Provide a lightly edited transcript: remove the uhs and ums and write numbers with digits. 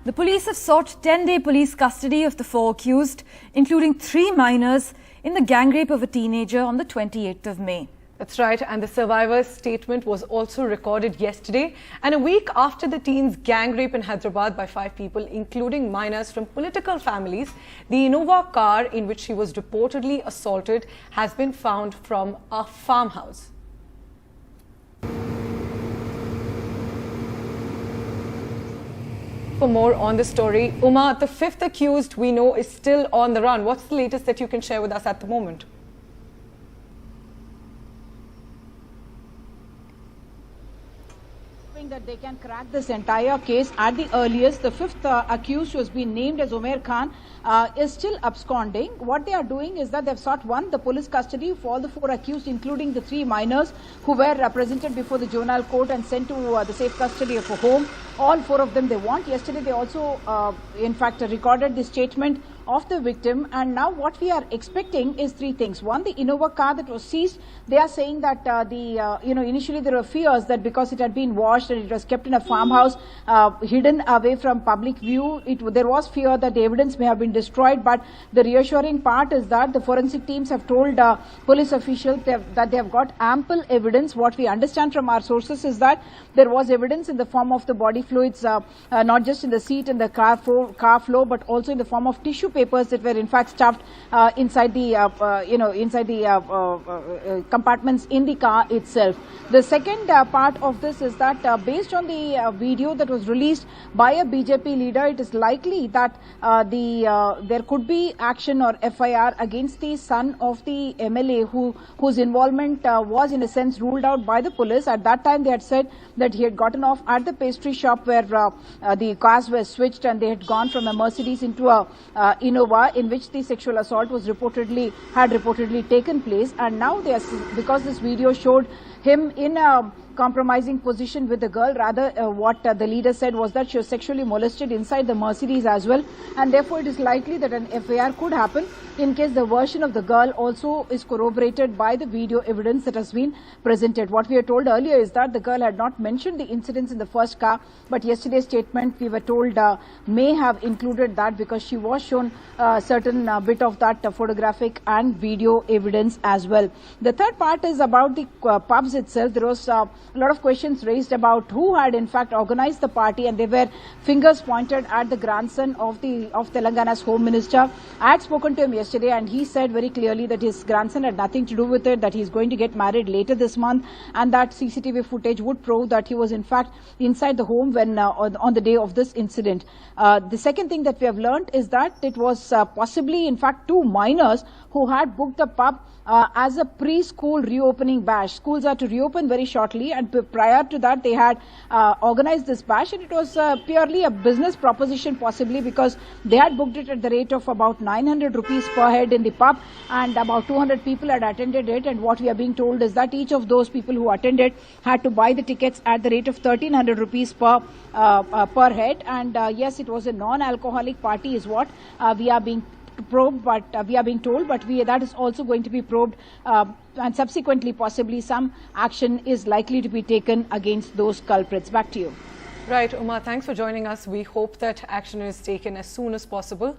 The police have sought 10-day police custody of the 4 accused, including 3 minors, in the gang rape of a teenager on the 28th of May. That's right, and the survivor's statement was also recorded yesterday. And a week after the teen's gang rape in Hyderabad by 5 people, including minors from political families, the Innova car in which she was reportedly assaulted has been found from a farmhouse. For more on the story, Uma, the 5th accused we know is still on the run. What's the latest that you can share with us at the moment? That they can crack this entire case at the earliest. The 5th accused, who has been named as Umair Khan, is still absconding. What they are doing is that they have sought the police custody for all the 4 accused, including the 3 minors who were represented before the juvenile court and sent to the safe custody of a home. All 4 of them they want. Yesterday they also in fact recorded the statement of the victim, and now what we are expecting is 3 things. One, the Innova car that was seized, they are saying that initially there were fears that because it had been washed and it was kept in a farmhouse hidden away from public view, there was fear that the evidence may have been destroyed. But the reassuring part is that the forensic teams have told police officials that they have got ample evidence. What we understand from our sources is that there was evidence in the form of the body fluids, not just in the seat and the car floor, but also in the form of tissue papers that were in fact stuffed inside the compartments in the car itself. The second part of this is that based on the video that was released by a BJP leader, it is likely that there could be action or FIR against the son of the MLA whose involvement was in a sense ruled out by the police. At that time they had said that he had gotten off at the pastry shop where the cars were switched, and they had gone from a Mercedes into a Innova in which the sexual assault was reportedly taken place. And now because this video showed him in a compromising position with the girl, rather what the leader said was that she was sexually molested inside the Mercedes as well, and therefore it is likely that an FIR could happen in case the version of the girl also is corroborated by the video evidence that has been presented. What we were told earlier is that the girl had not mentioned the incidents in the first car, but yesterday's statement we were told may have included that because she was shown a certain bit of that photographic and video evidence as well. The third part is about the pubs itself. There was a lot of questions raised about who had in fact organized the party, and there were fingers pointed at the grandson of Telangana's Home Minister. I had spoken to him yesterday, and he said very clearly that his grandson had nothing to do with it, that he is going to get married later this month, and that CCTV footage would prove that he was in fact inside the home when on the day of this incident. The second thing that we have learned is that it was possibly in fact 2 minors who had booked the pub as a preschool reopening bash. Schools are to reopen very shortly, and prior to that they had organized this bash, and it was purely a business proposition possibly because they had booked it at the rate of about 900 rupees per head in the pub, and about 200 people had attended it. And what we are being told is that each of those people who attended had to buy the tickets at the rate of 1300 rupees per head. And yes, it was a non-alcoholic party is what we are being probed, but we are being told, but that is also going to be probed, and subsequently possibly some action is likely to be taken against those culprits. Back to you. Right, Uma, thanks for joining us. We hope that action is taken as soon as possible.